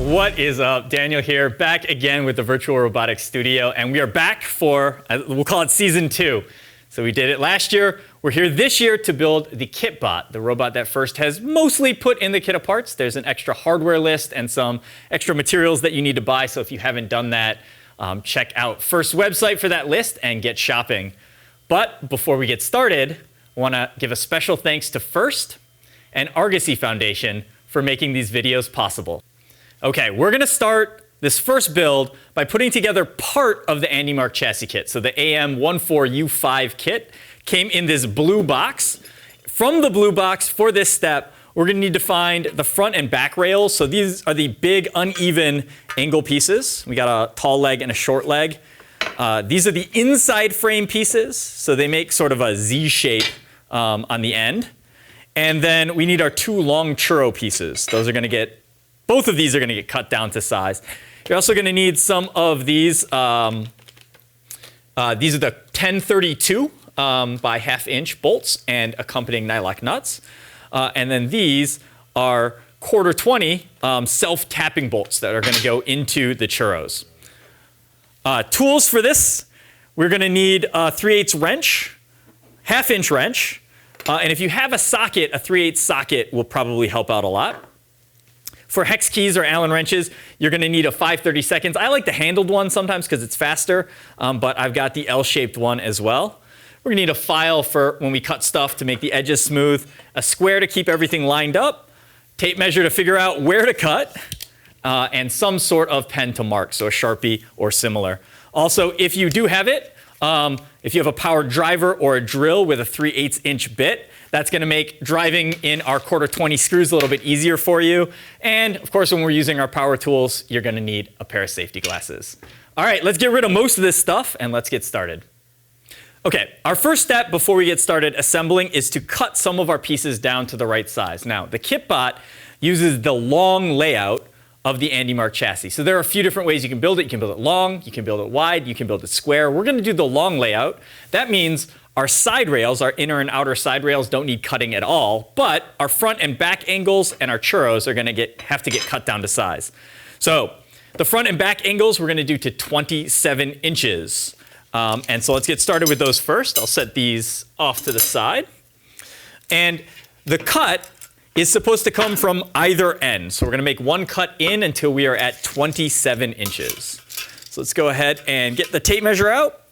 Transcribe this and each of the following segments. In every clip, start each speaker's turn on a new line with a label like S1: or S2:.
S1: What is up? Daniel here, back again with the Virtual Robotics Studio, and we are back for, we'll call it Season 2. So we did it last year. We're here this year to build the Kitbot, the robot that First has mostly put in the kit of parts. There's an extra hardware list and some extra materials that you need to buy, so if you haven't done that, check out First's website for that list and get shopping. But before we get started, I want to give a special thanks to First and Argosy Foundation for making these videos possible. Okay, we're going to start this first build by putting together part of the AndyMark chassis kit. So the AM14U5 kit came in this blue box. From the blue box, for this step, we're going to need to find the front and back rails. So these are the big, uneven angle pieces. We got a tall leg and a short leg. These are the inside frame pieces. So they make sort of a Z shape on the end. And then we need our two long churro pieces. Both of these are going to get cut down to size. You're also going to need some of these. These are the 1032 by half-inch bolts and accompanying nylock nuts. And then these are 1/4-20 self-tapping bolts that are going to go into the churros. Tools for this, we're going to need a 3/8 wrench, half-inch wrench. And if you have a socket, a 3/8 socket will probably help out a lot. For hex keys or Allen wrenches, you're going to need a 5/32. I like the handled one sometimes because it's faster, but I've got the L-shaped one as well. We're going to need a file for when we cut stuff to make the edges smooth, a square to keep everything lined up, tape measure to figure out where to cut, and some sort of pen to mark, so a Sharpie or similar. Also, if you do have it, if you have a powered driver or a drill with a 3/8" bit, that's going to make driving in our 1/4-20 screws a little bit easier for you. And of course, when we're using our power tools, you're going to need a pair of safety glasses. All right, let's get rid of most of this stuff and let's get started. Okay, our first step before we get started assembling is to cut some of our pieces down to the right size. Now, the Kitbot uses the long layout of the AndyMark chassis. So there are a few different ways you can build it. You can build it long, you can build it wide, you can build it square. We're going to do the long layout. That means our side rails, our inner and outer side rails, don't need cutting at all, but our front and back angles and our churros are going to have to get cut down to size. So the front and back angles we're going to do to 27 inches. And so let's get started with those first. I'll set these off to the side. And the cut is supposed to come from either end. So we're going to make one cut in until we are at 27 inches. So let's go ahead and get the tape measure out.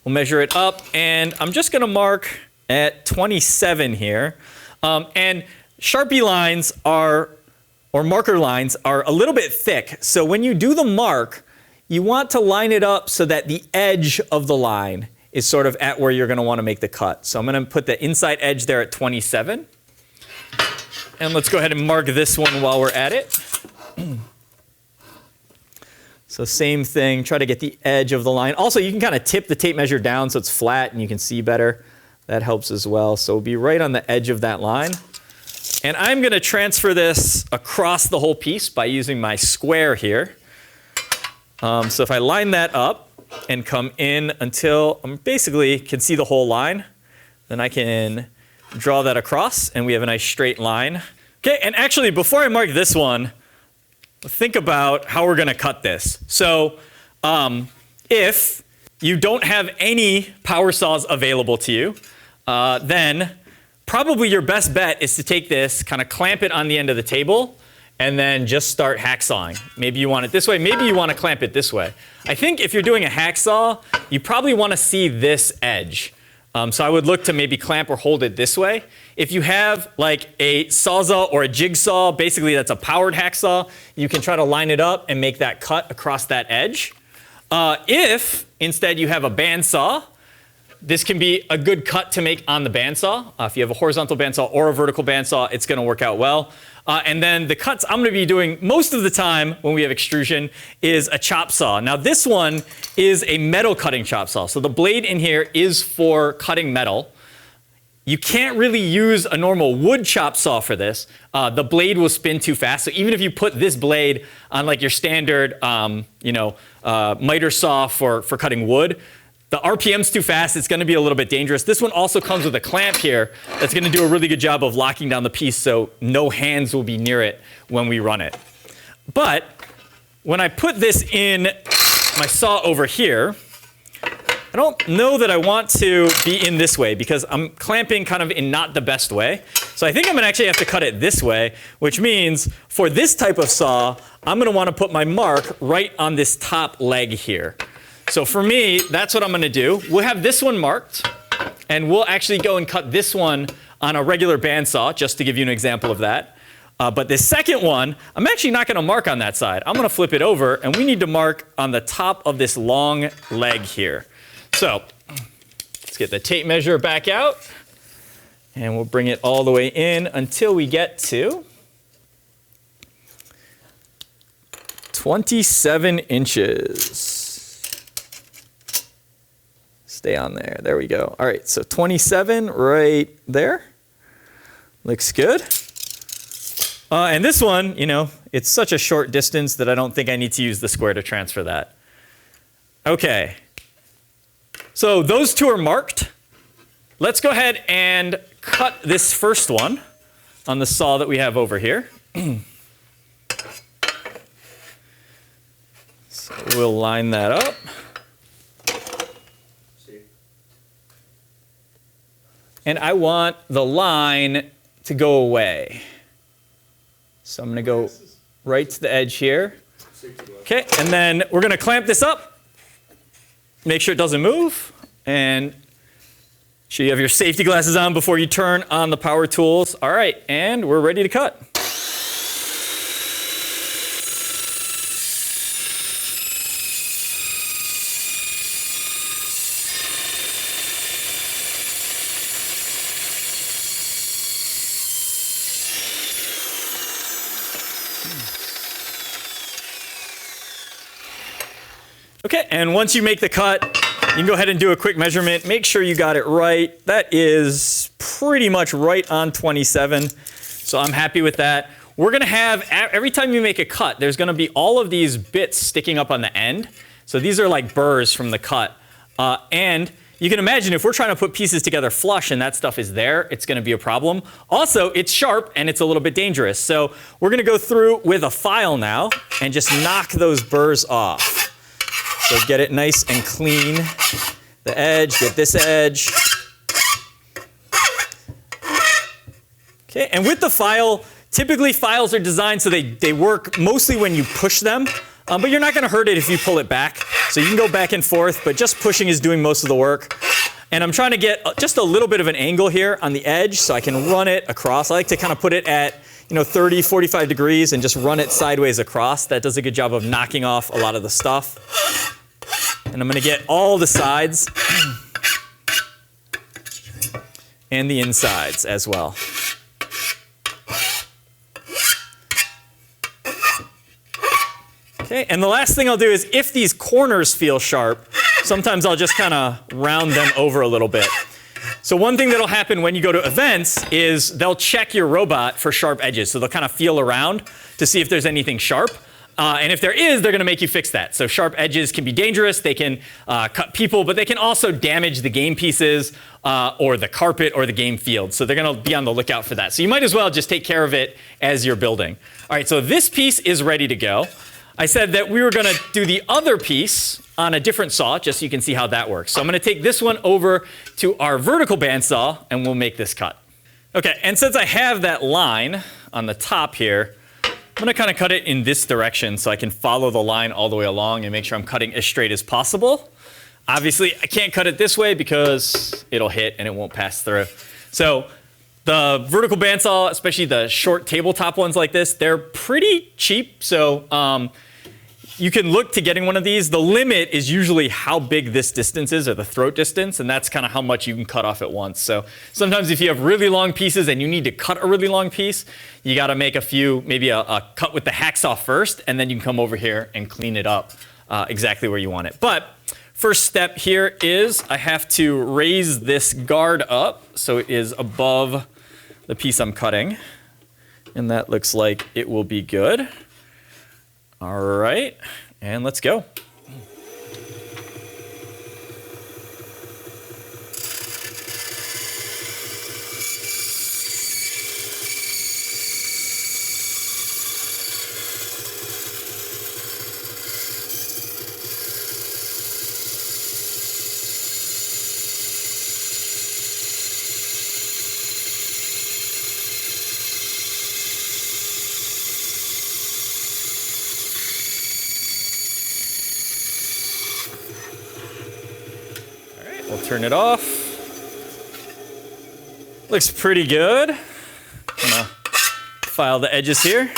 S1: We'll measure it up, and I'm just going to mark at 27 here. And Sharpie lines or marker lines are a little bit thick. So when you do the mark, you want to line it up so that the edge of the line is sort of at where you're going to want to make the cut. So I'm going to put the inside edge there at 27. And let's go ahead and mark this one while we're at it. So same thing, try to get the edge of the line. Also, you can kind of tip the tape measure down so it's flat and you can see better. That helps as well. So we'll be right on the edge of that line. And I'm going to transfer this across the whole piece by using my square here. So if I line that up and come in until I basically can see the whole line, then I can draw that across and we have a nice straight line. Okay, and actually before I mark this one, think about how we're going to cut this. So if you don't have any power saws available to you, then probably your best bet is to take this, kind of clamp it on the end of the table, and then just start hacksawing. Maybe you want it this way, maybe you want to clamp it this way. I think if you're doing a hacksaw, you probably want to see this edge. So I would look to maybe clamp or hold it this way. If you have like a Sawzall or a jigsaw, basically that's a powered hacksaw, you can try to line it up and make that cut across that edge. If instead you have a bandsaw, this can be a good cut to make on the bandsaw. If you have a horizontal bandsaw or a vertical bandsaw, it's going to work out well. And then the cuts I'm going to be doing most of the time when we have extrusion is a chop saw. Now this one is a metal cutting chop saw. So the blade in here is for cutting metal. You can't really use a normal wood chop saw for this. The blade will spin too fast. So even if you put this blade on like your standard miter saw for cutting wood, the RPM's too fast, it's going to be a little bit dangerous. This one also comes with a clamp here that's going to do a really good job of locking down the piece so no hands will be near it when we run it. But when I put this in my saw over here, I don't know that I want to be in this way because I'm clamping kind of in not the best way. So I think I'm going to actually have to cut it this way, which means for this type of saw, I'm going to want to put my mark right on this top leg here. So for me, that's what I'm going to do. We'll have this one marked, and we'll actually go and cut this one on a regular bandsaw, just to give you an example of that. But this second one, I'm actually not going to mark on that side. I'm going to flip it over, and we need to mark on the top of this long leg here. So let's get the tape measure back out, and we'll bring it all the way in until we get to 27 inches. Stay on there. There we go. All right, so 27 right there. Looks good. And this one, you know, it's such a short distance that I don't think I need to use the square to transfer that. Okay. So those two are marked. Let's go ahead and cut this first one on the saw that we have over here. So we'll line that up. And I want the line to go away. So I'm going to go right to the edge here. Okay, and then we're going to clamp this up. Make sure it doesn't move, and make sure you have your safety glasses on before you turn on the power tools. All right, and we're ready to cut. Okay, and once you make the cut, you can go ahead and do a quick measurement. Make sure you got it right. That is pretty much right on 27, so I'm happy with that. We're going to have, every time you make a cut, there's going to be all of these bits sticking up on the end. So these are like burrs from the cut. And you can imagine if we're trying to put pieces together flush and that stuff is there, it's going to be a problem. Also, it's sharp and it's a little bit dangerous. So we're going to go through with a file now and just knock those burrs off. So get it nice and clean. The edge, get this edge. Okay, and with the file, typically files are designed so they work mostly when you push them, but you're not going to hurt it if you pull it back. So you can go back and forth, but just pushing is doing most of the work. And I'm trying to get just a little bit of an angle here on the edge so I can run it across. I like to kind of put it at 30, 45 degrees and just run it sideways across. That does a good job of knocking off a lot of the stuff. And I'm going to get all the sides and the insides as well. Okay, and the last thing I'll do is if these corners feel sharp, sometimes I'll just kind of round them over a little bit. So one thing that'll happen when you go to events is they'll check your robot for sharp edges. So they'll kind of feel around to see if there's anything sharp. And if there is, they're going to make you fix that. So sharp edges can be dangerous. They can cut people, but they can also damage the game pieces or the carpet or the game field. So they're going to be on the lookout for that. So you might as well just take care of it as you're building. All right, so this piece is ready to go. I said that we were going to do the other piece on a different saw, just so you can see how that works. So I'm going to take this one over to our vertical bandsaw, and we'll make this cut. Okay, and since I have that line on the top here, I'm going to kind of cut it in this direction so I can follow the line all the way along and make sure I'm cutting as straight as possible. Obviously, I can't cut it this way because it'll hit and it won't pass through. So the vertical bandsaw, especially the short tabletop ones like this, they're pretty cheap. So you can look to getting one of these. The limit is usually how big this distance is, or the throat distance, and that's kind of how much you can cut off at once. So sometimes if you have really long pieces and you need to cut a really long piece, you got to make a few, maybe a cut with the hacksaw first, and then you can come over here and clean it up exactly where you want it. But first step here is I have to raise this guard up so it is above the piece I'm cutting, and that looks like it will be good. All right, and let's go. turn it off. Looks pretty good. I'm gonna file the edges here.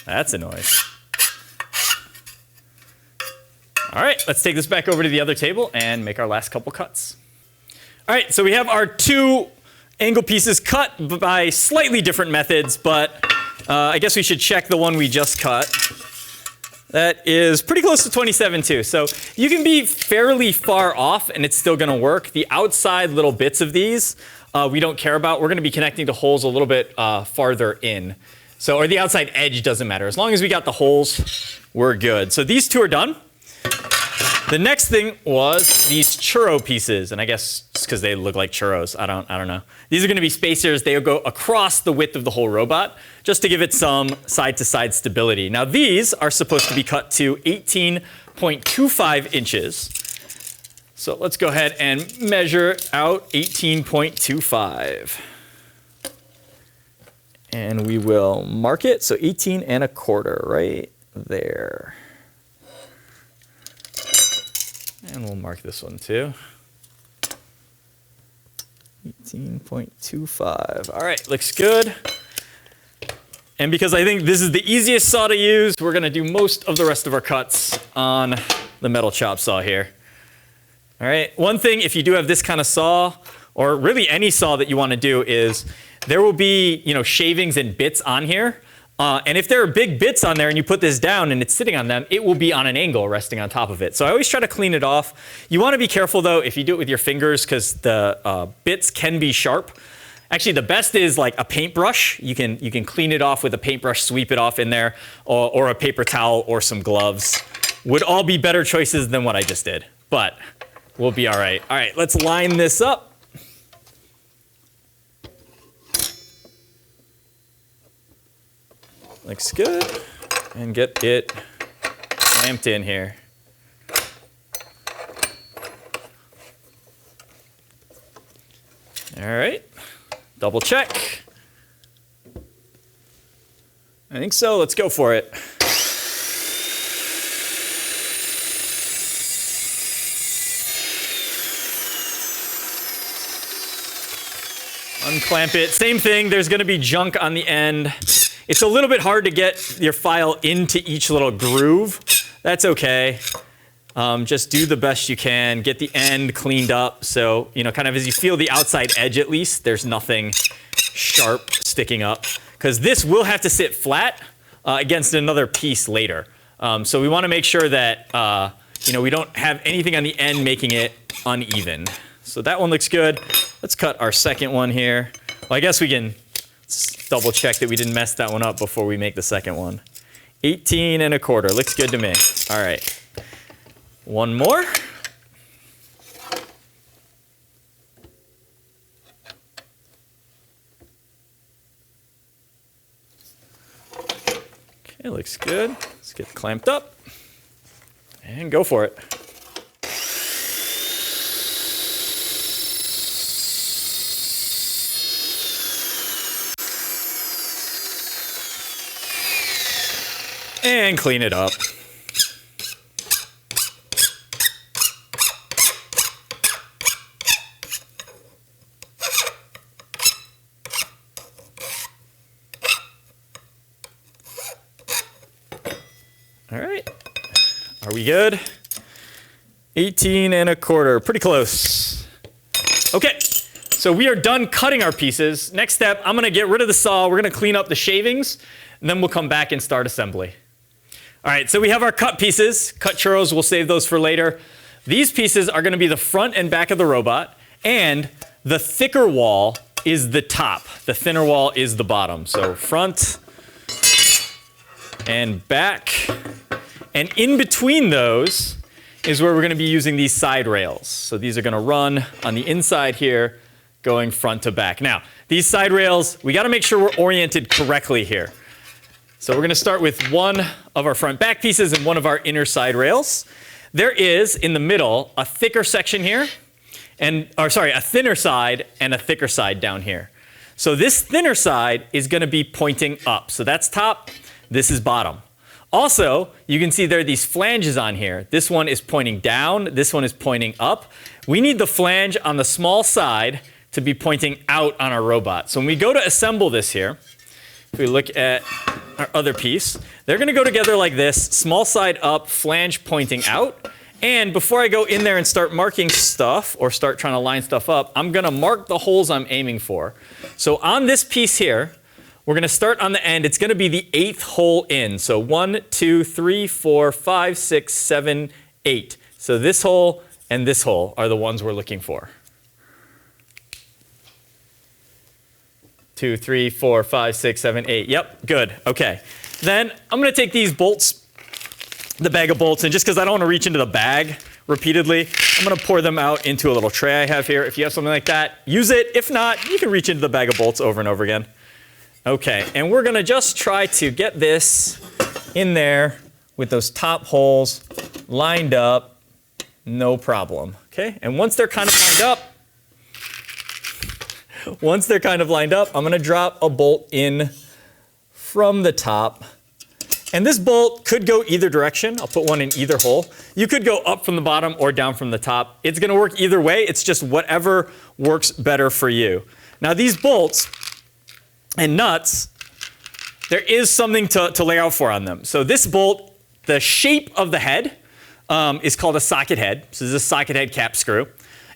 S1: That's a noise. All right, let's take this back over to the other table and make our last couple cuts. All right, so we have our two angle pieces cut by slightly different methods, but I guess we should check the one we just cut. That is pretty close to 27 too. So you can be fairly far off and it's still gonna work. The outside little bits of these we don't care about. We're gonna be connecting to holes a little bit farther in. So, or the outside edge doesn't matter. As long as we got the holes, we're good. So these two are done. The next thing was these churro pieces, and I guess it's because they look like churros. I don't know. These are going to be spacers. They go across the width of the whole robot, just to give it some side-to-side stability. Now these are supposed to be cut to 18.25 inches. So let's go ahead and measure out 18.25. And we will mark it. So 18.25 right there. And we'll mark this one too. 18.25. All right, looks good. And because I think this is the easiest saw to use, we're gonna do most of the rest of our cuts on the metal chop saw here. All right, one thing, if you do have this kind of saw, or really any saw that you wanna do, is there will be, shavings and bits on here. And if there are big bits on there and you put this down and it's sitting on them, it will be on an angle resting on top of it. So I always try to clean it off. You want to be careful though if you do it with your fingers, because the bits can be sharp. Actually, the best is like a paintbrush. You can clean it off with a paintbrush, sweep it off in there, or a paper towel or some gloves. Would all be better choices than what I just did, but we'll be all right. All right, let's line this up. Looks good, and get it clamped in here. All right, double check. I think so, let's go for it. Unclamp it, same thing, there's gonna be junk on the end. It's a little bit hard to get your file into each little groove. That's okay. Just do the best you can. Get the end cleaned up. So, kind of as you feel the outside edge at least, there's nothing sharp sticking up. Because this will have to sit flat against another piece later. So we want to make sure that we don't have anything on the end making it uneven. So that one looks good. Let's cut our second one here. Well, I guess we can double check that we didn't mess that one up before we make the second one. 18.25, looks good to me. All right, one more. Okay, looks good. Let's get clamped up and go for it. And clean it up. All right, are we good? 18.25, pretty close. Okay, so we are done cutting our pieces. Next step, I'm gonna get rid of the saw. We're gonna clean up the shavings, and then we'll come back and start assembly. All right, so we have our cut pieces. Cut churros, we'll save those for later. These pieces are gonna be the front and back of the robot, and the thicker wall is the top. The thinner wall is the bottom. So front and back. And in between those is where we're gonna be using these side rails. So these are gonna run on the inside here, going front to back. Now, these side rails, we gotta make sure we're oriented correctly here. So we're gonna start with one of our front back pieces and one of our inner side rails. There is, in the middle, a thicker section here, a thinner side and a thicker side down here. So this thinner side is gonna be pointing up. So that's top, this is bottom. Also, you can see there are these flanges on here. This one is pointing down, this one is pointing up. We need the flange on the small side to be pointing out on our robot. So when we go to assemble this here, if we look at our other piece, they're going to go together like this, small side up, flange pointing out. And before I go in there and start marking stuff or start trying to line stuff up, I'm going to mark the holes I'm aiming for. So on this piece here, we're going to start on the end. It's going to be the 8th hole in. So 1, 2, 3, 4, 5, 6, 7, 8. So this hole and this hole are the ones we're looking for. 2, 3, 4, 5, 6, 7, 8. Yep, good. Okay. Then I'm going to take these bolts, the bag of bolts, and just because I don't want to reach into the bag repeatedly, I'm going to pour them out into a little tray I have here. If you have something like that, use it. If not, you can reach into the bag of bolts over and over again. Okay, and we're going to just try to get this in there with those top holes lined up, no problem. Okay, and once they're kind of lined up, I'm going to drop a bolt in from the top. And this bolt could go either direction. I'll put one in either hole. You could go up from the bottom or down from the top. It's going to work either way. It's just whatever works better for you. Now these bolts and nuts, there is something to lay out for on them. So this bolt, the shape of the head is called a socket head. So this is a socket head cap screw.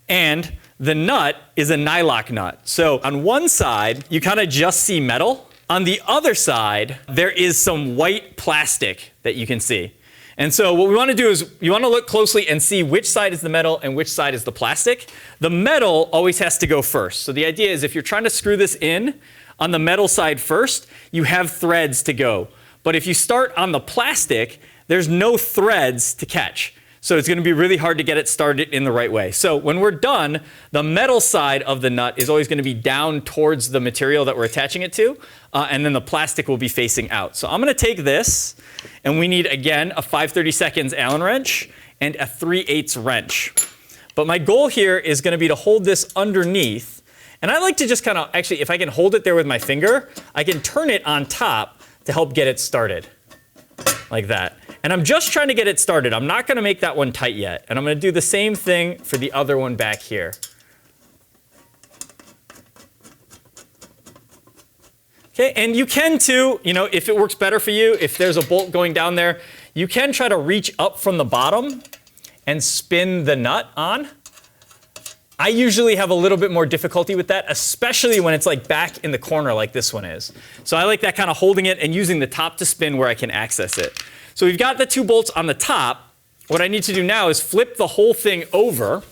S1: And the nut is a nylock nut. So on one side, you kind of just see metal. On the other side, there is some white plastic that you can see. And so what we want to do is you want to look closely and see which side is the metal and which side is the plastic. The metal always has to go first. So the idea is if you're trying to screw this in on the metal side first, you have threads to go. But if you start on the plastic, there's no threads to catch. So it's going to be really hard to get it started in the right way. So when we're done, the metal side of the nut is always going to be down towards the material that we're attaching it to, and then the plastic will be facing out. So I'm going to take this, and we need, again, a 5/32 Allen wrench and a 3/8 wrench. But my goal here is going to be to hold this underneath. And I like to just kind of, actually, if I can hold it there with my finger, I can turn it on top to help get it started, like that. And I'm just trying to get it started. I'm not going to make that one tight yet. And I'm going to do the same thing for the other one back here. Okay, and you can too, if it works better for you, if there's a bolt going down there, you can try to reach up from the bottom and spin the nut on. I usually have a little bit more difficulty with that, especially when it's like back in the corner like this one is. So I like that kind of holding it and using the top to spin where I can access it. So we've got the 2 bolts on the top. What I need to do now is flip the whole thing over.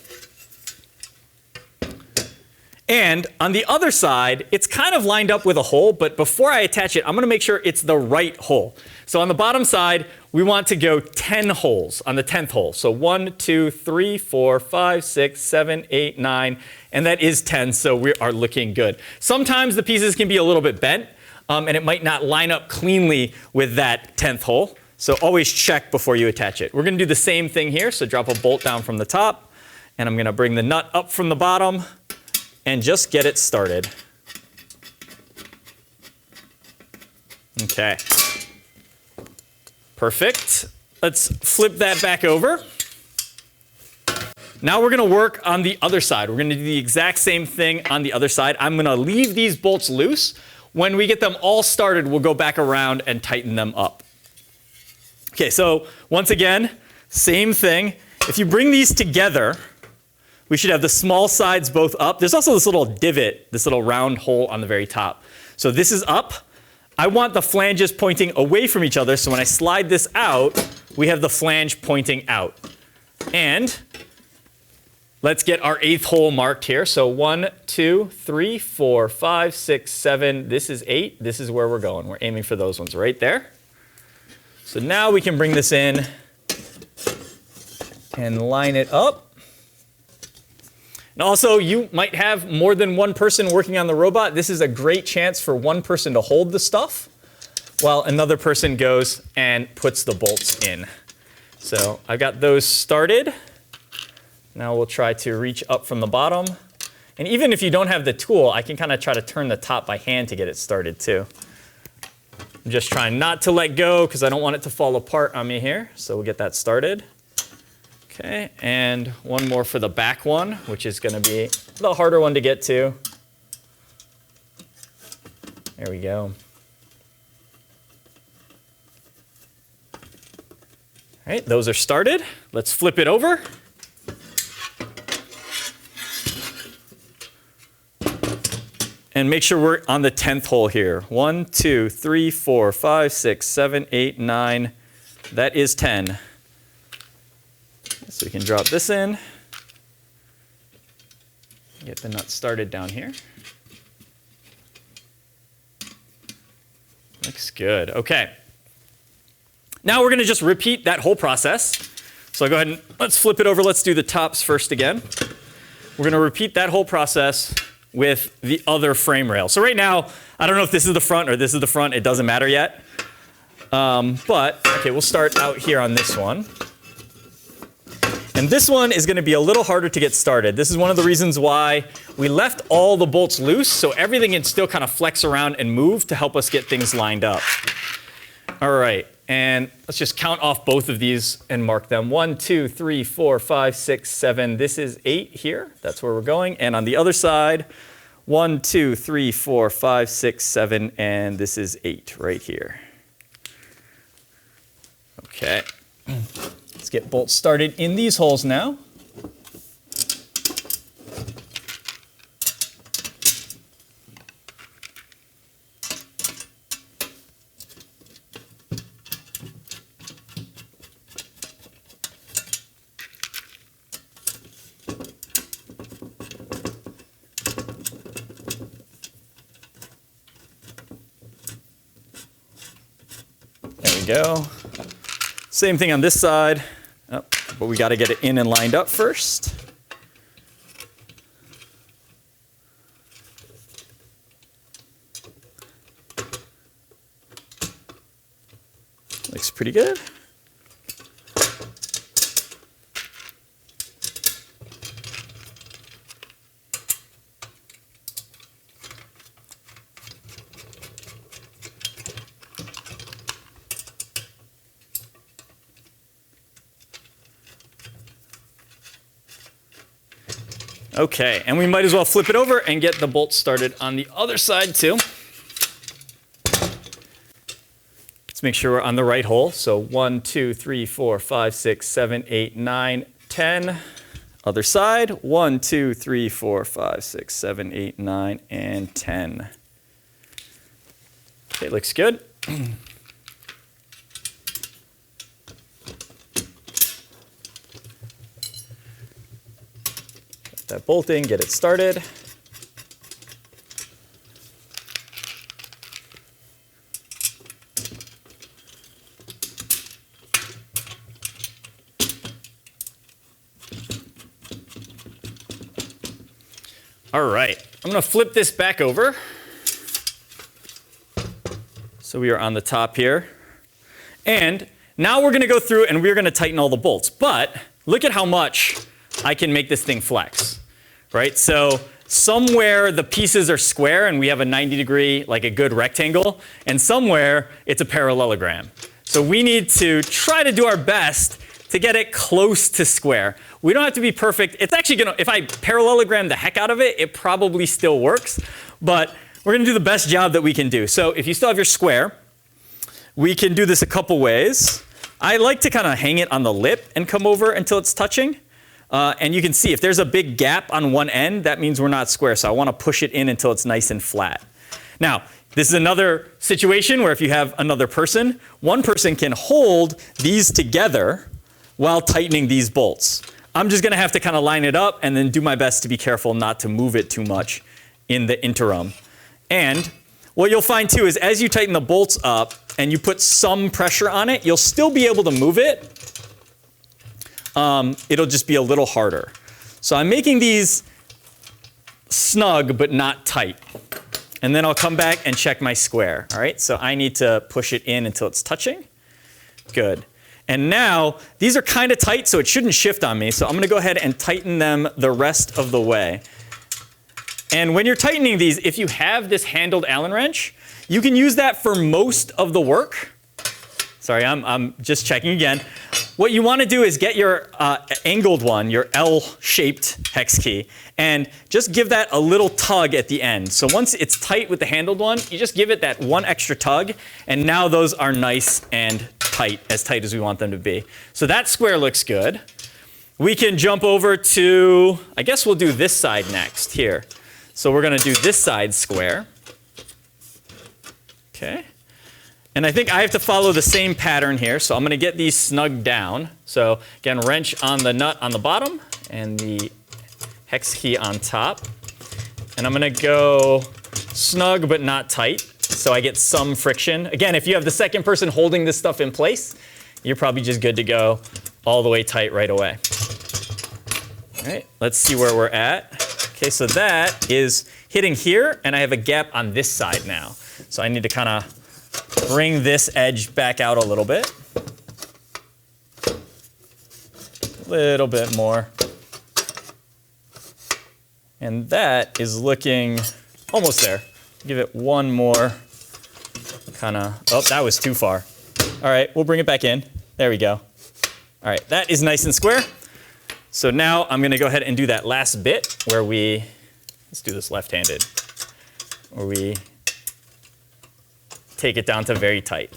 S1: And on the other side, it's kind of lined up with a hole, but before I attach it, I'm going to make sure it's the right hole. So on the bottom side, we want to go 10 holes on the 10th hole. So 1, 2, 3, 4, 5, 6, 7, 8, 9, and that is 10, so we are looking good. Sometimes the pieces can be a little bit bent, and it might not line up cleanly with that 10th hole. So always check before you attach it. We're going to do the same thing here. So drop a bolt down from the top, and I'm going to bring the nut up from the bottom and just get it started. Okay. Perfect. Let's flip that back over. Now we're going to work on the other side. We're going to do the exact same thing on the other side. I'm going to leave these bolts loose. When we get them all started, we'll go back around and tighten them up. Okay, so once again, same thing. If you bring these together, we should have the small sides both up. There's also this little divot, this little round hole on the very top. So this is up. I want the flanges pointing away from each other, so when I slide this out, we have the flange pointing out. And let's get our 8th hole marked here. So 1, 2, 3, 4, 5, 6, 7. This is 8. This is where we're going. We're aiming for those ones right there. So now we can bring this in and line it up. And also, you might have more than one person working on the robot. This is a great chance for one person to hold the stuff while another person goes and puts the bolts in. So I've got those started. Now we'll try to reach up from the bottom. And even if you don't have the tool, I can kind of try to turn the top by hand to get it started too. I'm just trying not to let go because I don't want it to fall apart on me here. So we'll get that started. Okay, and one more for the back one, which is going to be the harder one to get to. There we go. All right, those are started. Let's flip it over. And make sure we're on the 10th hole here. 1, 2, 3, 4, 5, 6, 7, 8, 9. That is 10. So we can drop this in. Get the nut started down here. Looks good. Okay. Now we're going to just repeat that whole process. So I'll go ahead and let's flip it over. Let's do the tops first again. We're going to repeat that whole process with the other frame rail. So right now, I don't know if this is the front or this is the front. It doesn't matter yet. But, okay, we'll start out here on this one. And this one is going to be a little harder to get started. This is one of the reasons why we left all the bolts loose, so everything can still kind of flex around and move to help us get things lined up. All right, and let's just count off both of these and mark them. 1, 2, 3, 4, 5, 6, 7. This is 8 here. That's where we're going. And on the other side, 1, 2, 3, 4, 5, 6, 7, and this is 8 right here. Okay. Let's get bolts started in these holes now. There we go. Same thing on this side, oh, but we got to get it in and lined up first. Looks pretty good. Okay, and we might as well flip it over and get the bolts started on the other side too. Let's make sure we're on the right hole. So 1, 2, 3, 4, 5, 6, 7, 8, 9, 10. Other side, 1, 2, 3, 4, 5, 6, 7, 8, 9, and 10. Okay, looks good. That bolt in, get it started. All right, I'm going to flip this back over. So we are on the top here. And now we're going to go through and we're going to tighten all the bolts. But look at how much I can make this thing flex. Right? So somewhere the pieces are square and we have a 90-degree, like a good rectangle, and somewhere it's a parallelogram. So we need to try to do our best to get it close to square. We don't have to be perfect. It's actually gonna, if I parallelogram the heck out of it, it probably still works, but we're gonna do the best job that we can do. So if you still have your square, we can do this a couple ways. I like to kind of hang it on the lip and come over until it's touching. And you can see if there's a big gap on one end, that means we're not square. So I want to push it in until it's nice and flat. Now, this is another situation where if you have another person, one person can hold these together while tightening these bolts. I'm just going to have to kind of line it up and then do my best to be careful not to move it too much in the interim. And what you'll find too is as you tighten the bolts up and you put some pressure on it, you'll still be able to move it. It'll just be a little harder. So I'm making these snug but not tight. And then I'll come back and check my square. All right, so I need to push it in until it's touching. Good. And now these are kind of tight, so it shouldn't shift on me. So I'm going to go ahead and tighten them the rest of the way. And when you're tightening these, if you have this handled Allen wrench, You can use that for most of the work. Sorry, I'm just checking again. What you want to do is get your angled one, your L-shaped hex key, and just give that a little tug at the end. So once it's tight with the handled one, you just give it that one extra tug, and now those are nice and tight as we want them to be. So that square looks good. We can jump over to, I guess we'll do this side next here. So we're going to do this side square. Okay. And I think I have to follow the same pattern here. So I'm going to get these snugged down. So again, wrench on the nut on the bottom and the hex key on top. And I'm going to go snug but not tight so I get some friction. Again, if you have the second person holding this stuff in place, you're probably just good to go all the way tight right away. All right, let's see where we're at. Okay, so that is hitting here, and I have a gap on this side now. So I need to kind of bring this edge back out a little bit. A little bit more. And that is looking almost there. Give it one more kind of, oh, that was too far. All right, we'll bring it back in. There we go. All right, that is nice and square. So now I'm going to go ahead and do that last bit where we, let's do this left-handed, where we take it down to very tight.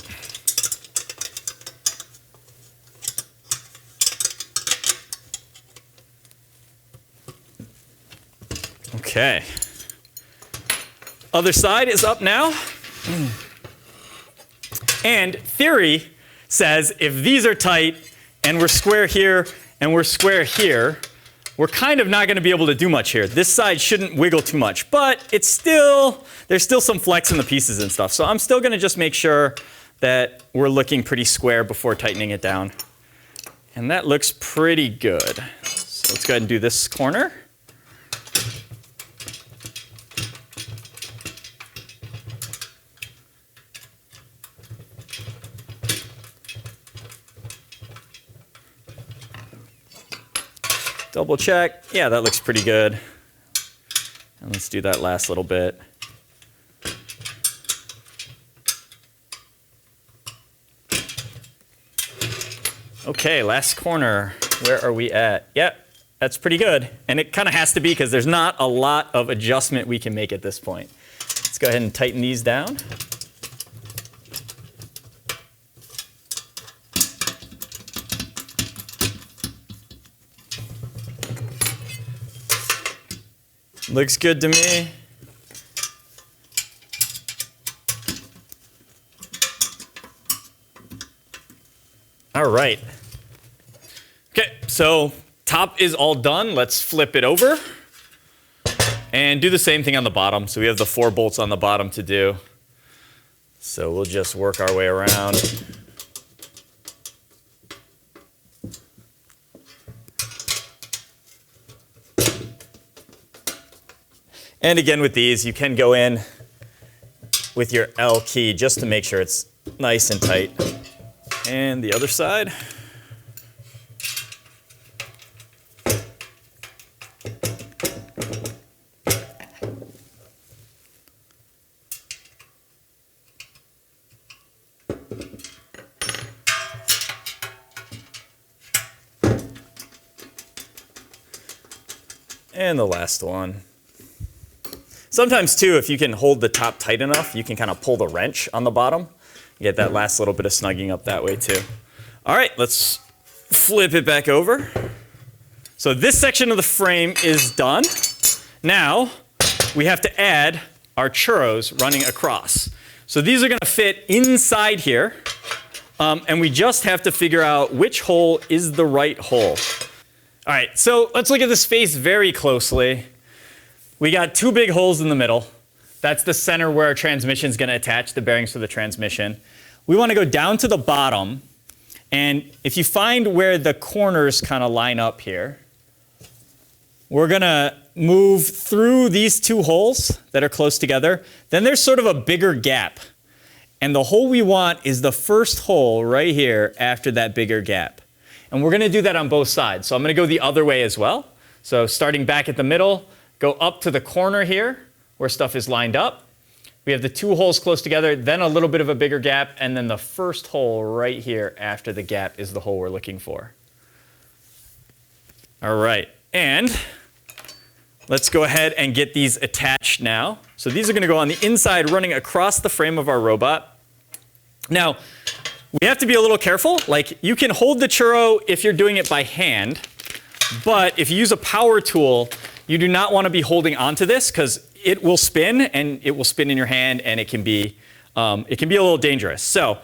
S1: Okay. Other side is up now. And theory says if these are tight and we're square here and we're square here, we're kind of not going to be able to do much here. This side shouldn't wiggle too much, but it's still, there's still some flex in the pieces and stuff. So I'm still going to just make sure that we're looking pretty square before tightening it down. And that looks pretty good. So let's go ahead and do this corner. Double check. Yeah, that looks pretty good. And let's do that last little bit. Okay, last corner. Where are we at? Yep, that's pretty good. And it kind of has to be because there's not a lot of adjustment we can make at this point. Let's go ahead and tighten these down. Looks good to me. All right. Okay, so top is all done. Let's flip it over and do the same thing on the bottom. So we have the 4 bolts on the bottom to do. So we'll just work our way around. And again, with these, you can go in with your L key just to make sure it's nice and tight. And the other side. And the last one. Sometimes too, if you can hold the top tight enough, you can kind of pull the wrench on the bottom. Get that last little bit of snugging up that way too. All right, let's flip it back over. So this section of the frame is done. Now we have to add our churros running across. So these are going to fit inside here, and we just have to figure out which hole is the right hole. All right, so let's look at this face very closely. We got 2 big holes in the middle. That's the center where our transmission is going to attach the bearings for the transmission. We want to go down to the bottom, and if you find where the corners kind of line up here, we're going to move through these 2 holes that are close together. Then there's sort of a bigger gap, and the hole we want is the first hole right here after that bigger gap. And we're going to do that on both sides. So I'm going to go the other way as well. So starting back at the middle, go up to the corner here where stuff is lined up, We have the two holes close together, then a little bit of a bigger gap, and then the first hole right here after the gap is the hole we're looking for. All right, and let's go ahead and get these attached now. So these are going to go on the inside running across the frame of our robot. Now, we have to be a little careful. Like, you can hold the churro if you're doing it by hand, but if you use a power tool, you do not want to be holding onto this because it will spin, and it will spin in your hand, and it can be a little dangerous. So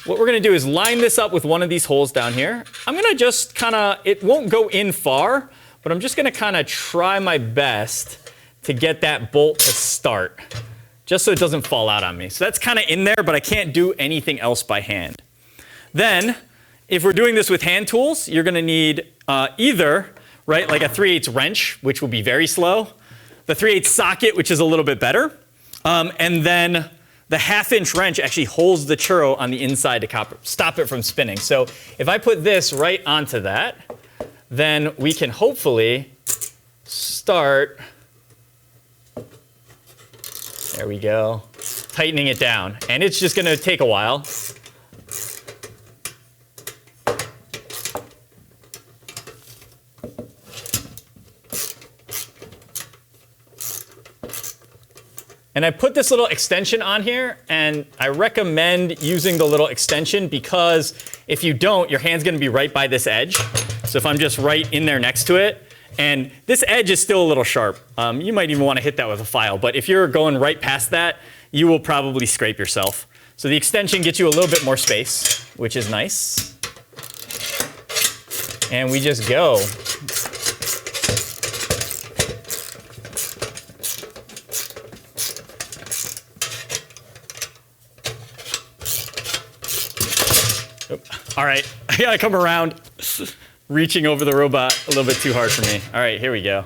S1: what we're going to do is line this up with one of these holes down here. I'm going to just kind of, it won't go in far, but I'm just going to kind of try my best to get that bolt to start, just so it doesn't fall out on me. So that's kind of in there, but I can't do anything else by hand. Then, if we're doing this with hand tools, you're going to need either, right, like a 3/8 wrench, which will be very slow, the 3/8 socket, which is a little bit better, and then the 1/2-inch wrench actually holds the churro on the inside to stop it from spinning. So if I put this right onto that, then we can hopefully start, there we go, tightening it down. And it's just going to take a while. And I put this little extension on here, and I recommend using the little extension because if you don't, your hand's going to be right by this edge. So if I'm just right in there next to it, and this edge is still a little sharp, you might even want to hit that with a file. But if you're going right past that, you will probably scrape yourself. So the extension gets you a little bit more space, which is nice. And we just go. All right, I gotta come around. Reaching over the robot a little bit too hard for me. All right, here we go.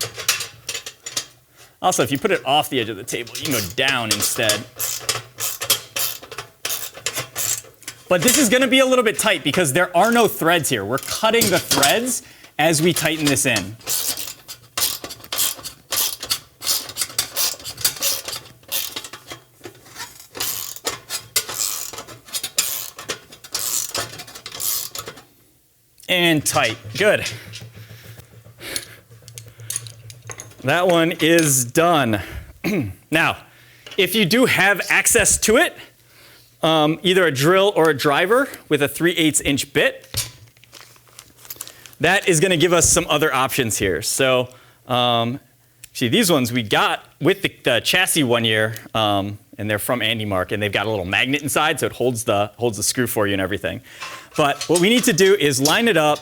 S1: Also, if you put it off the edge of the table, you can go down instead. But this is gonna be a little bit tight because there are no threads here. We're cutting the threads as we tighten this in. And tight. Good. That one is done. Now, if you do have access to it, either a drill or a driver with a 3/8-inch bit, that is going to give us some other options here. So, see, these ones we got with the chassis one year, and they're from Andy Mark, and they've got a little magnet inside, so it holds the screw for you and everything. But what we need to do is line it up,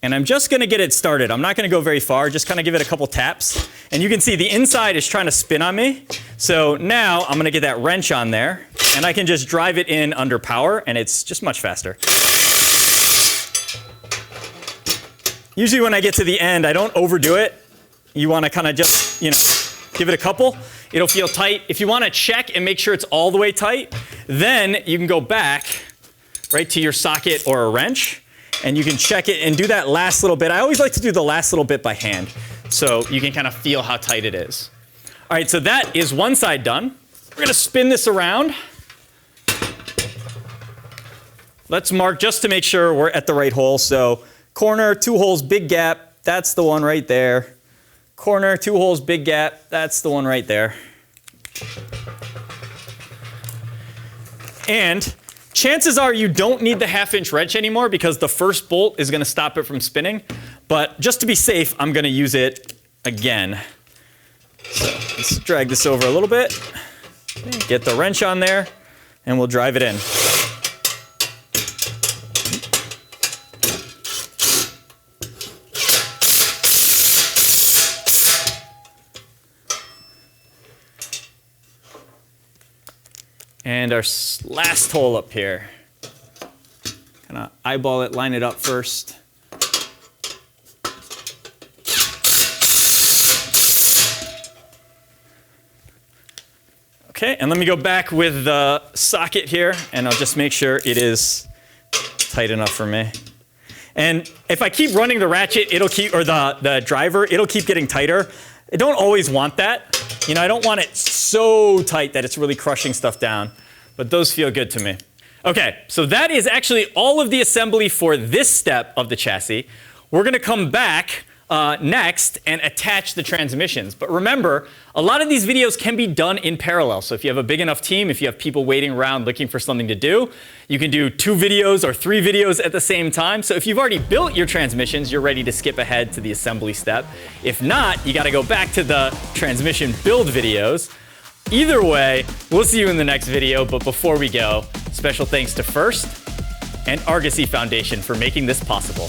S1: and I'm just going to get it started. I'm not going to go very far, just kind of give it a couple taps. And you can see the inside is trying to spin on me. So now I'm going to get that wrench on there, and I can just drive it in under power, and it's just much faster. Usually when I get to the end, I don't overdo it. You want to kind of just, give it a couple. It'll feel tight. If you want to check and make sure it's all the way tight, then you can go back right to your socket or a wrench, and you can check it and do that last little bit. I always like to do the last little bit by hand, so you can kind of feel how tight it is. All right, so that is one side done. We're going to spin this around. Let's mark just to make sure we're at the right hole. So corner, 2 holes, big gap. That's the one right there. Corner, 2 holes, big gap. That's the one right there. And chances are you don't need the 1/2-inch wrench anymore because the first bolt is going to stop it from spinning. But just to be safe, I'm going to use it again. So let's drag this over a little bit. Get the wrench on there, and we'll drive it in. And our last hole up here. Kind of eyeball it, line it up first. Okay, and let me go back with the socket here, and I'll just make sure it is tight enough for me. And if I keep running the ratchet, it'll keep, or the driver, it'll keep getting tighter. I don't always want that. You know, I don't want it so tight that it's really crushing stuff down, but those feel good to me. Okay, so that is actually all of the assembly for this step of the chassis. We're going to come back next and attach the transmissions. But remember, a lot of these videos can be done in parallel. So if you have a big enough team, if you have people waiting around looking for something to do, you can do 2 videos or 3 videos at the same time. So if you've already built your transmissions, you're ready to skip ahead to the assembly step. If not, you got to go back to the transmission build videos. Either way, we'll see you in the next video. But before we go, special thanks to First and Argosy Foundation for making this possible.